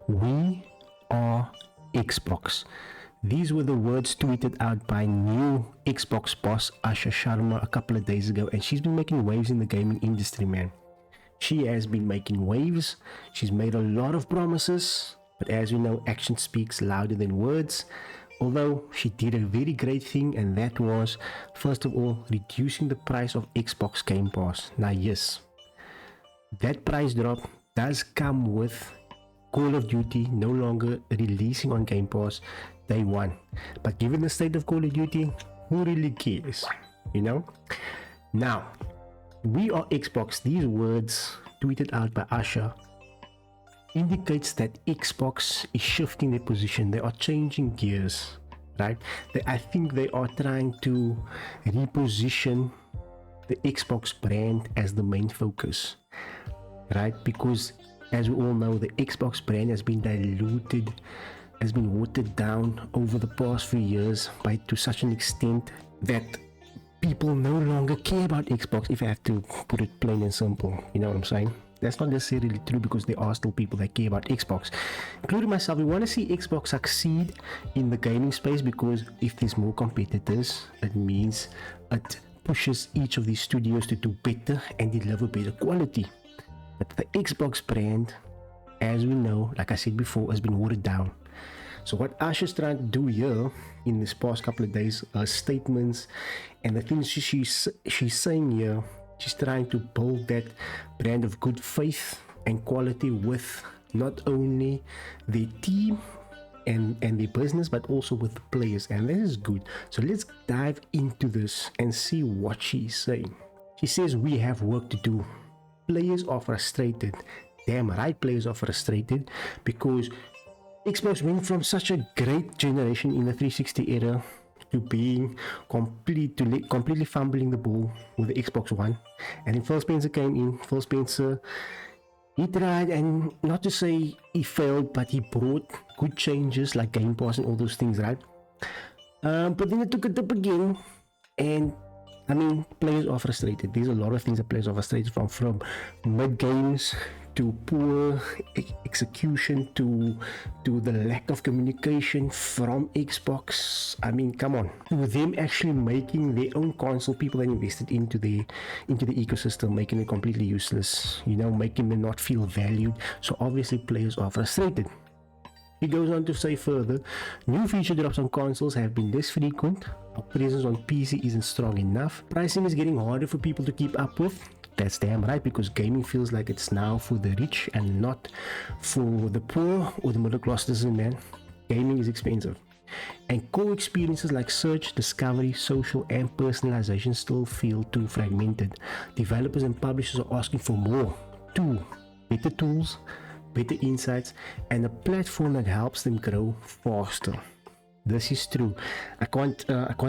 We are Xbox. These were the words tweeted out by new Xbox boss Asha Sharma a couple of days ago, and she's been making waves in the gaming industry, man. She has been making waves. She's made a lot of promises, but as we know, action speaks louder than words. Although she did a very great thing, and that was, first of all, reducing the price of Xbox Game Pass. Now, yes, that price drop does come with Call of Duty no longer releasing on Game Pass day one. But given the state of Call of Duty, who really cares? You know? Now, we are Xbox. These words tweeted out by Asha indicates that Xbox is shifting their position. They are changing gears, right? I think they are trying to reposition the Xbox brand as the main focus, right? Because as we all know, the Xbox brand has been diluted, has been watered down over the past few years to such an extent that people no longer care about Xbox, if I have to put it plain and simple. You know what I'm saying? That's not necessarily true, because there are still people that care about Xbox, including myself. We want to see Xbox succeed in the gaming space, because if there's more competitors, it means it pushes each of these studios to do better and deliver better quality. But the Xbox brand, as we know, like I said before, has been watered down. So what Asha's trying to do here in this past couple of days, her statements and the things she's saying here, she's trying to build that brand of good faith and quality with not only the team and the business, but also with the players, and this is good. So let's dive into this and see what she's saying. She says, we have work to do. Players are frustrated. Damn right, players are frustrated, because Xbox went from such a great generation in the 360 era to being completely fumbling the ball with the Xbox One. And then Phil Spencer came in. Phil Spencer, he tried, and not to say he failed, but he brought good changes like Game Pass and all those things, right? But then it took a dip again, and I mean, players are frustrated. There's a lot of things that players are frustrated from mid games to poor execution to the lack of communication from Xbox. I mean, come on. To them actually making their own console, people that invested into the ecosystem, making it completely useless, you know, making them not feel valued. So obviously players are frustrated. He goes on to say further, new feature drops on consoles have been less frequent, our presence on PC isn't strong enough, pricing is getting harder for people to keep up with. That's damn right, because gaming feels like it's now for the rich and not for the poor or the middle class citizen, man. Gaming is expensive. And core experiences like search, discovery, social, and personalization still feel too fragmented. Developers and publishers are asking for more, better tools, better insights, and a platform that helps them grow faster. This is true. I can't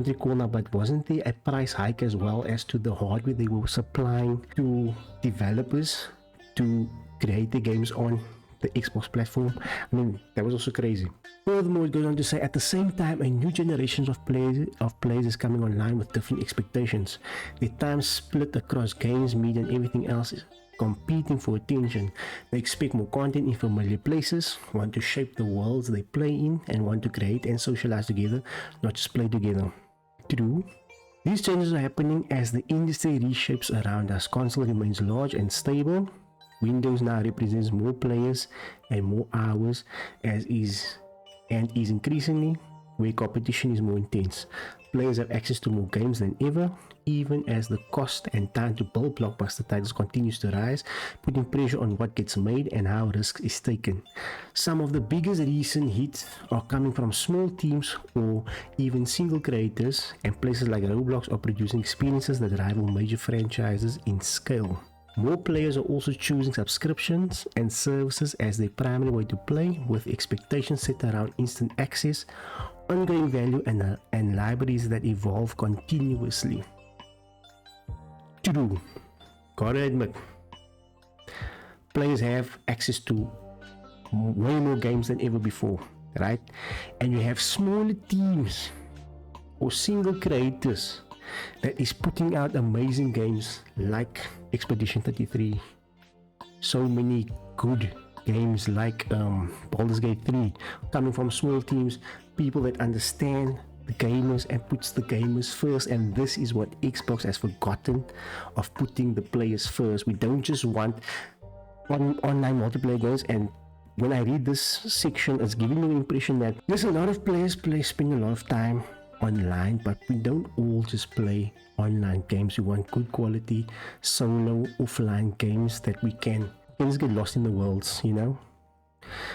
recall now, but wasn't there a price hike as well as to the hardware they were supplying to developers to create the games on the Xbox platform? I mean, that was also crazy. Furthermore, it goes on to say, at the same time, a new generation of players is coming online with different expectations. Their time split across games, media, and everything else is competing for attention. They expect more content in familiar places, want to shape the worlds they play in, and want to create and socialize together, not just play together. True. These changes are happening as the industry reshapes around us. Console remains large and stable. Windows now represents more players and more hours, is increasingly where competition is more intense. Players have access to more games than ever, even as the cost and time to build blockbuster titles continues to rise, putting pressure on what gets made and how risk is taken. Some of the biggest recent hits are coming from small teams or even single creators, and places like Roblox are producing experiences that rival major franchises in scale. More players are also choosing subscriptions and services as their primary way to play, with expectations set around instant access, ongoing value, and libraries that evolve continuously. True. Gotta admit, players have access to way more games than ever before, right? And you have smaller teams or single creators that is putting out amazing games like Expedition 33. So many good games like Baldur's Gate 3, coming from small teams, people that understand the gamers and puts the gamers first. And this is what Xbox has forgotten, of putting the players first. We don't just want online multiplayer games. And when I read this section, it's giving me the impression that there's a lot of players spend a lot of time online, but we don't all just play online games. We want good quality solo offline games that we can just get lost in the worlds, you know.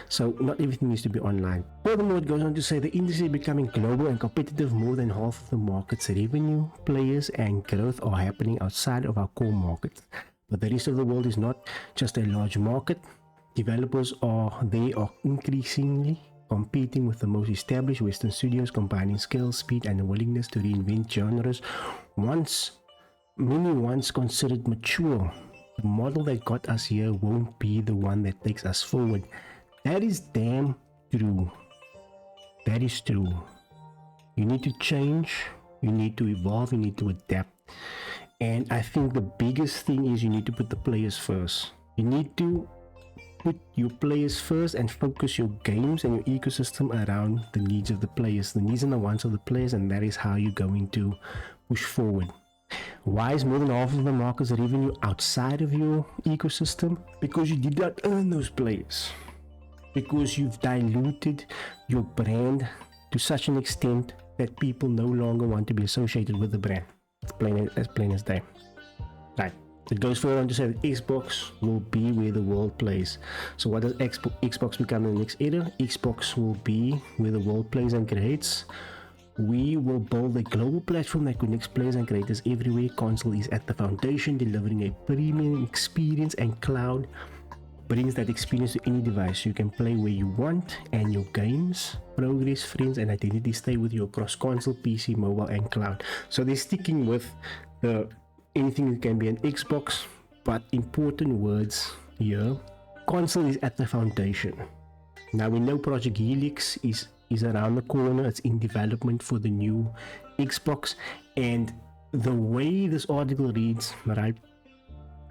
So not everything needs to be online. Furthermore, it goes on to say the industry is becoming global and competitive. More than half of the market's revenue, players and growth are happening outside of our core market. But the rest of the world is not just a large market. Developers are increasingly competing with the most established Western studios, combining skill, speed, and a willingness to reinvent genres many once considered mature. The model that got us here won't be the one that takes us forward. That is damn true. That is true. You need to change, you need to evolve, you need to adapt. And I think the biggest thing is you need to put the players first. You need to put your players first and focus your games and your ecosystem around the needs of the players, the needs and the wants of the players, and that is how you're going to push forward. Why is more than half of the market's revenue outside of your ecosystem? Because you did not earn those players. Because you've diluted your brand to such an extent that people no longer want to be associated with the brand. It's plain as day. Right. It goes further on to say that Xbox will be where the world plays. So what does Xbox become in the next era? Xbox will be where the world plays and creates. We will build a global platform that connects players and creators everywhere. Console is at the foundation, delivering a premium experience, and cloud brings that experience to any device. You can play where you want, and your games, progress, friends, and identity stay with you across console, PC, mobile, and cloud. So they're sticking with the anything that can be an Xbox, but important words here. Console is at the foundation. Now we know Project Helix is around the corner. It's in development for the new Xbox, and the way this article reads, right?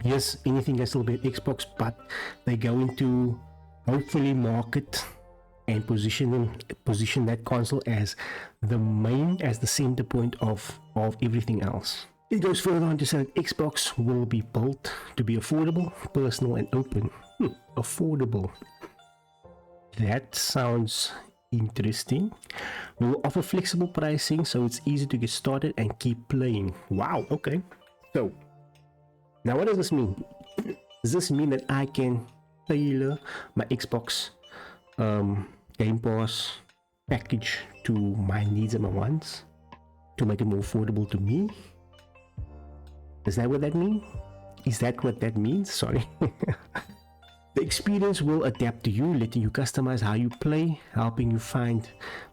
Yes, anything can still be an Xbox, but they're going to hopefully market and position that console as the center point of everything else. It goes further on to say that Xbox will be built to be affordable, personal, and open. Affordable. That sounds interesting. We will offer flexible pricing so it's easy to get started and keep playing. Wow, okay. So, now what does this mean? Does this mean that I can tailor my Xbox Game Pass package to my needs and my wants to make it more affordable to me? Is that what that means? Is that what that means? Sorry. The experience will adapt to you, letting you customize how you play, helping you find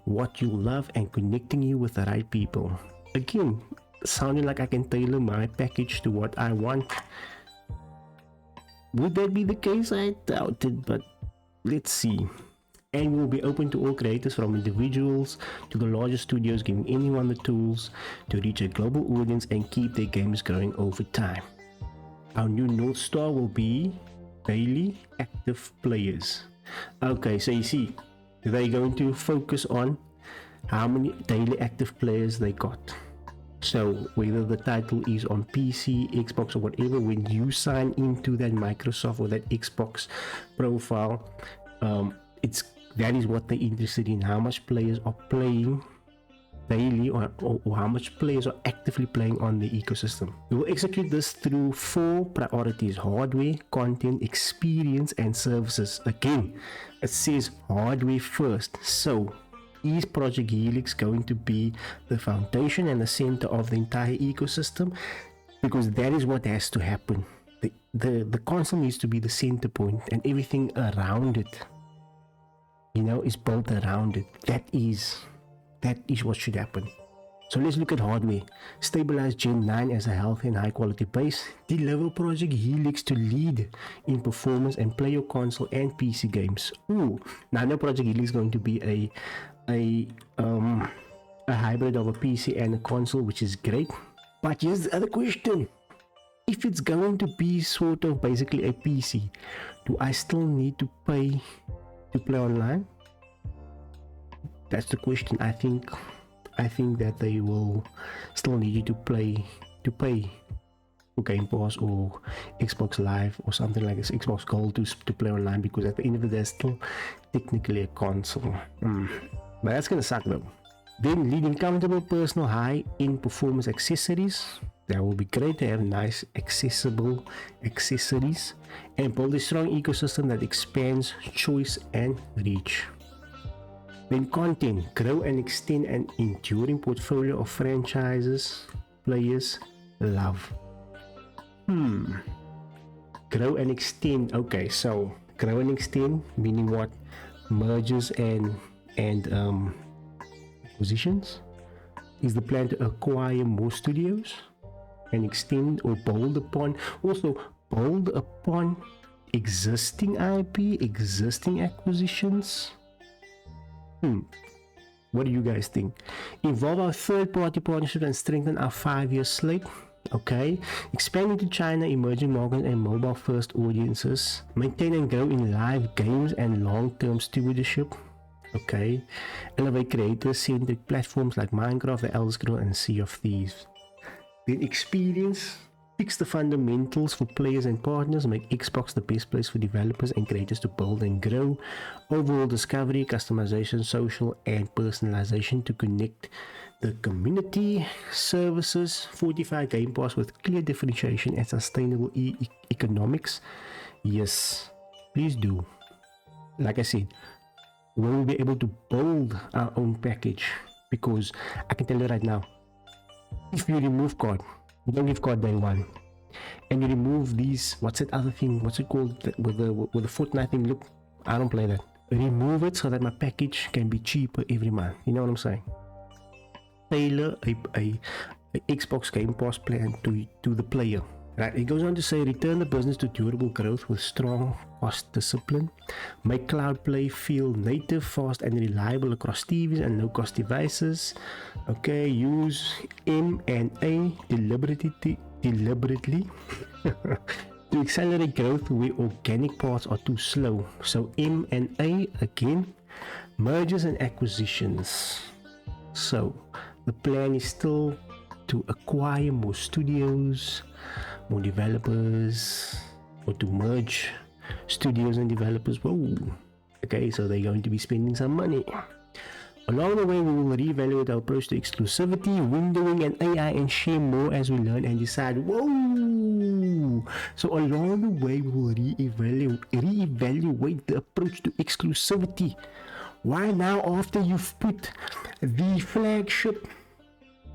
what you love, and connecting you with the right people. Again, sounding like I can tailor my package to what I want. Would that be the case? I doubt it, but let's see. And will be open to all creators, from individuals to the largest studios, giving anyone the tools to reach a global audience and keep their games growing over time. Our new North Star will be daily active players. Okay, so you see, they're going to focus on how many daily active players they got. So whether the title is on PC, Xbox, or whatever, when you sign into that Microsoft or that Xbox profile, that is what they're interested in, how much players are playing daily or how much players are actively playing on the ecosystem. We will execute this through 4 priorities: hardware, content, experience, and services. Again, it says hardware first. So is Project Helix going to be the foundation and the center of the entire ecosystem? Because that is what has to happen. The console needs to be the center point, and everything around it, is built around it. That is what should happen. So let's look at hardware. Stabilize Gen 9 as a healthy and high quality base. Deliver Project Helix to lead in performance and play your console and PC games. Now I know Project Helix is going to be a hybrid of a PC and a console, which is great. But here's the other question. if it's going to be sort of basically a PC, do I still need to pay to play online? That's the question. I think that they will still need you to pay for Game Pass or Xbox Live or something like this, Xbox Gold to play online, because at the end of the day, it's still technically a console. But that's gonna suck though. Then leading comfortable personal high-end performance accessories. That will be great to have nice accessible accessories and build a strong ecosystem that expands choice and reach. Then content, grow and extend an enduring portfolio of franchises players love. Grow and extend. Okay, so grow and extend meaning what? Mergers and acquisitions. Is the plan to acquire more studios and extend or build upon existing IP, existing acquisitions? What do you guys think? Involve our third-party partnerships and strengthen our 5-year slate. Okay, expanding to China, emerging markets, and mobile-first audiences. Maintain and grow in live games and long-term stewardship. Okay, elevate creator-centric platforms like Minecraft, The Elder Scrolls, and Sea of Thieves. Then experience. Fix the fundamentals for players and partners. Make Xbox the best place for developers and creators to build and grow. Overall discovery, customization, social, and personalization to connect the community. Services. Fortify Game Pass with clear differentiation and sustainable economics. Yes, please do. Like I said, we'll be able to build our own package, because I can tell you right now, if you remove COD, you don't give COD day one, and you remove these, what's that other thing, what's it called, with the Fortnite thing, look, I don't play that. Remove it so that my package can be cheaper every month. You know what I'm saying? Tailor a Xbox Game Pass plan to the player. Right, it goes on to say, return the business to durable growth with strong cost discipline. Make cloud play feel native, fast, and reliable across TVs and low-cost devices. Okay, use M&A deliberately to accelerate growth where organic paths are too slow. So M&A again, mergers and acquisitions. So the plan is still to acquire more studios, more developers, or to merge studios and developers. Whoa. Okay, so they're going to be spending some money. Along the way, we will reevaluate our approach to exclusivity, windowing, and AI, and share more as we learn and decide. Whoa! So along the way, we will reevaluate the approach to exclusivity. Why now, after you've put the flagship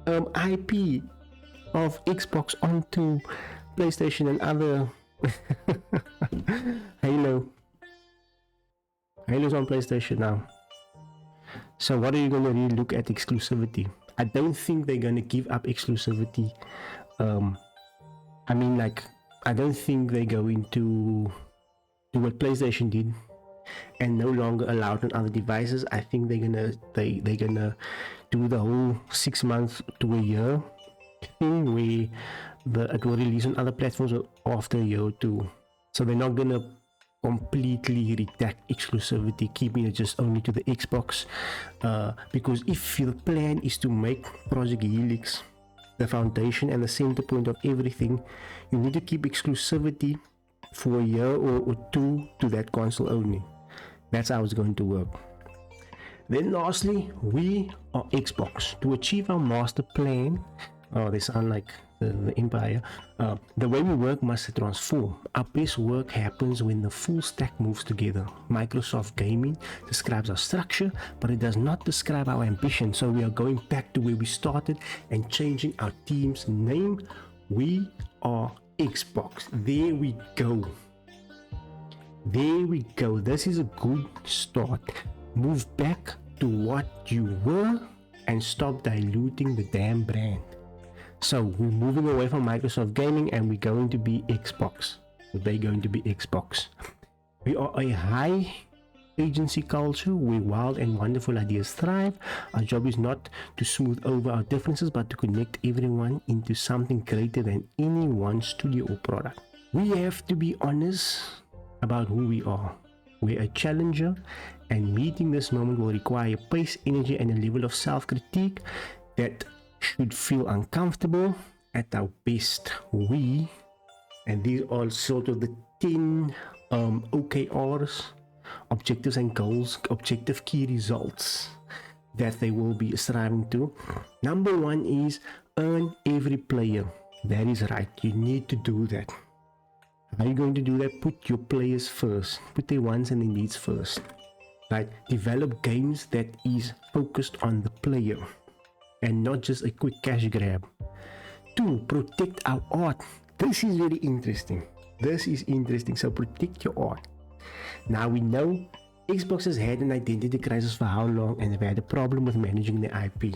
IP of Xbox onto PlayStation and other Halo's on PlayStation now? So what are you going to really look at exclusivity? I don't think they're going to give up exclusivity. I don't think they're going to do what PlayStation did and no longer allow it on other devices. I think they're gonna do the whole 6 months to a year thing where it will release on other platforms after a year or two. So they're not gonna completely redact exclusivity, keeping it just only to the Xbox, because if the plan is to make Project Helix the foundation and the center point of everything, you need to keep exclusivity for a year or two to that console only. That's how it's going to work. Then lastly, we are Xbox. To achieve our master plan, they sound like the empire, the way we work must transform. Our best work happens when the full stack moves together. Microsoft Gaming describes our structure, but it does not describe our ambition. So we are going back to where we started and changing our team's name. We are Xbox. There we go. There we go. This is a good start. Move back to what you were and stop diluting the damn brand. So we're moving away from Microsoft Gaming and we're going to be Xbox. They're going to be Xbox. We are a high agency culture where wild and wonderful ideas thrive. Our job is not to smooth over our differences, but to connect everyone into something greater than any one studio or product. We have to be honest about who we are. We're a challenger, and meeting this moment will require pace, energy, and a level of self-critique that should feel uncomfortable. At our best, and these are sort of the 10 OKRs, objectives and goals, objective key results that they will be striving to. Number one is earn every player. That is right, you need to do that. How are you going to do that? Put your players first, put their wants and their needs first, right? Develop games that is focused on the player and not just a quick cash grab. 2, protect our art. This is very interesting. This is interesting. So protect your art. Now we know Xbox has had an identity crisis for how long, and they've had a problem with managing their IP.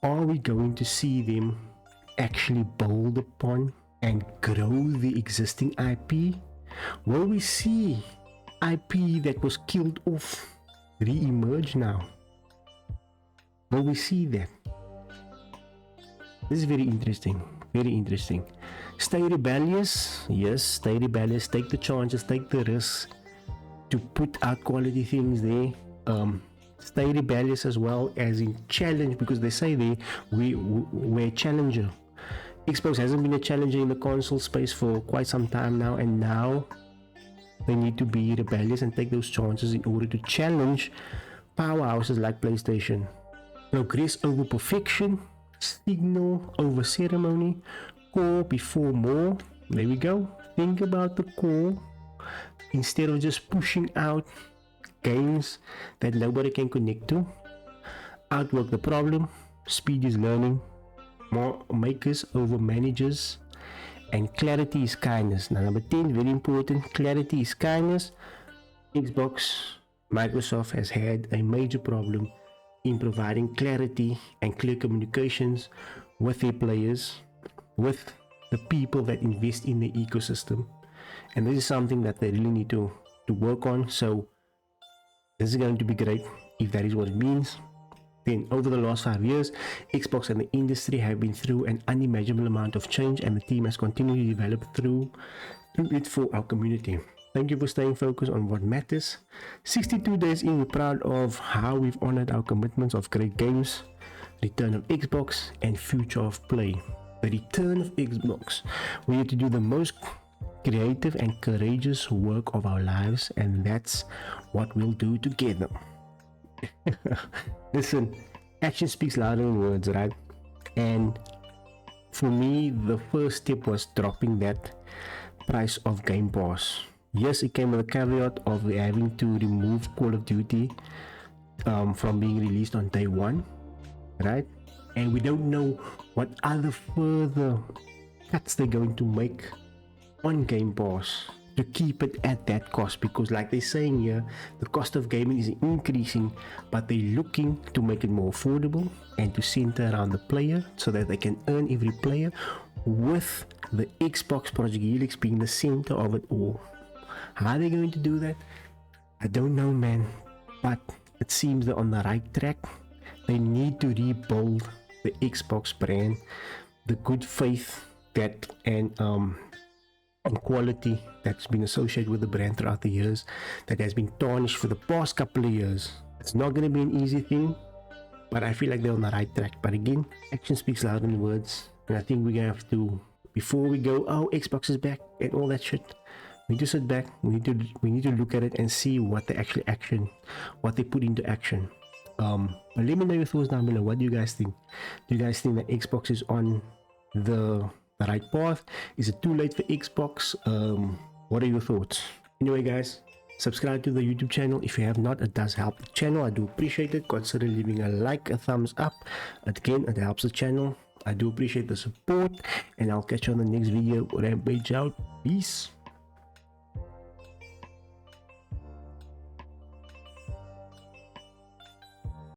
Are we going to see them actually build upon and grow the existing IP? Will we see IP that was killed off re-emerge now? Will we see that? This is very interesting. Very interesting. Stay rebellious. Yes, stay rebellious. Take the chances, take the risks to put out quality things there. Stay rebellious as well as in challenge, because they say we're a challenger. Xbox hasn't been a challenger in the console space for quite some time now, and now they need to be rebellious and take those chances in order to challenge powerhouses like PlayStation. Progress over perfection, signal over ceremony, core before more. There we go. Think about the core instead of just pushing out games that nobody can connect to. Outwork the problem. Speed is learning. More makers over managers, and clarity is kindness. Now number 10, very important, clarity is kindness. Microsoft has had a major problem in providing clarity and clear communications with their players, with the people that invest in the ecosystem, and this is something that they really need to work on. So this is going to be great if that is what it means. Then over the last 5 years, Xbox and the industry have been through an unimaginable amount of change, and the team has continued to develop through it for our community. Thank you for staying focused on what matters. 62 days in, we're proud of how we've honored our commitments of great games, return of Xbox, and future of play. The return of Xbox. We have to do the most creative and courageous work of our lives, and that's what we'll do together. Listen, action speaks louder than words, right? And for me, the first step was dropping that price of Game Pass. Yes, it came with a caveat of having to remove Call of Duty from being released on day one, right? And we don't know what other further cuts they're going to make on Game Pass to keep it at that cost, because like they're saying here, the cost of gaming is increasing, but they're looking to make it more affordable and to center around the player so that they can earn every player, with the Xbox Project Helix being the center of it all. How are they going to do that? I don't know, man, but it seems they're on the right track. They need to rebuild the Xbox brand, the good faith that and quality that's been associated with the brand throughout the years, that has been tarnished for the past couple of years. It's not going to be an easy thing, but I feel like they're on the right track. But again, action speaks louder than words, and I think we're gonna have to, before we go, oh, Xbox is back and all that shit, we need to sit back, we need to look at it and see what they actually what they put into action. But let me know your thoughts down below. What do you guys think? Do you guys think that Xbox is on the right path? Is it too late for Xbox? What are your thoughts? Anyway guys, subscribe to the YouTube channel if you have not. It does help the channel. I do appreciate it. Consider leaving a like, a thumbs up. Again, it helps the channel. I do appreciate the support, and I'll catch you on the next video. Rampage out. Peace.